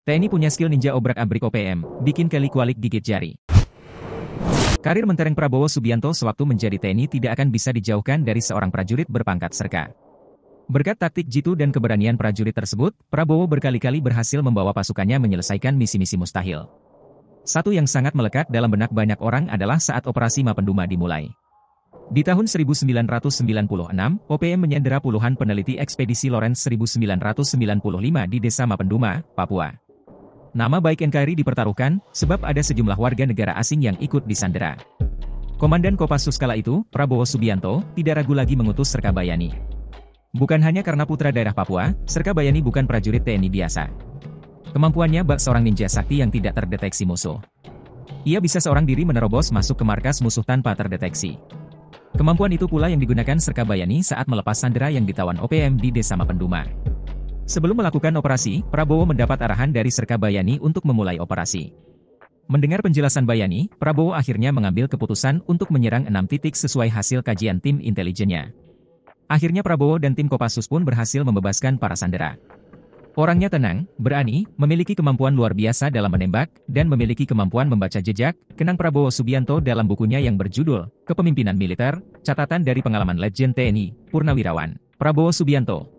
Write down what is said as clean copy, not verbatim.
TNI punya skill ninja obrak-abrik OPM, bikin keli-kualik gigit jari. Karir mentereng Prabowo Subianto sewaktu menjadi TNI tidak akan bisa dijauhkan dari seorang prajurit berpangkat serka. Berkat taktik jitu dan keberanian prajurit tersebut, Prabowo berkali-kali berhasil membawa pasukannya menyelesaikan misi-misi mustahil. Satu yang sangat melekat dalam benak banyak orang adalah saat operasi Mapenduma dimulai. Di tahun 1996, OPM menyandera puluhan peneliti ekspedisi Lawrence 1995 di desa Mapenduma, Papua. Nama baik NKRI dipertaruhkan, sebab ada sejumlah warga negara asing yang ikut disandera. Komandan Kopassus kala itu, Prabowo Subianto, tidak ragu lagi mengutus Serka Bayani. Bukan hanya karena putra daerah Papua, Serka Bayani bukan prajurit TNI biasa. Kemampuannya bak seorang ninja sakti yang tidak terdeteksi musuh. Ia bisa seorang diri menerobos masuk ke markas musuh tanpa terdeteksi. Kemampuan itu pula yang digunakan Serka Bayani saat melepas sandera yang ditawan OPM di desa Mapenduma. Sebelum melakukan operasi, Prabowo mendapat arahan dari Serka Bayani untuk memulai operasi. Mendengar penjelasan Bayani, Prabowo akhirnya mengambil keputusan untuk menyerang 6 titik sesuai hasil kajian tim intelijennya. Akhirnya Prabowo dan tim Kopassus pun berhasil membebaskan para sandera. Orangnya tenang, berani, memiliki kemampuan luar biasa dalam menembak, dan memiliki kemampuan membaca jejak, kenang Prabowo Subianto dalam bukunya yang berjudul Kepemimpinan Militer, Catatan dari Pengalaman Legend TNI, Purnawirawan, Prabowo Subianto.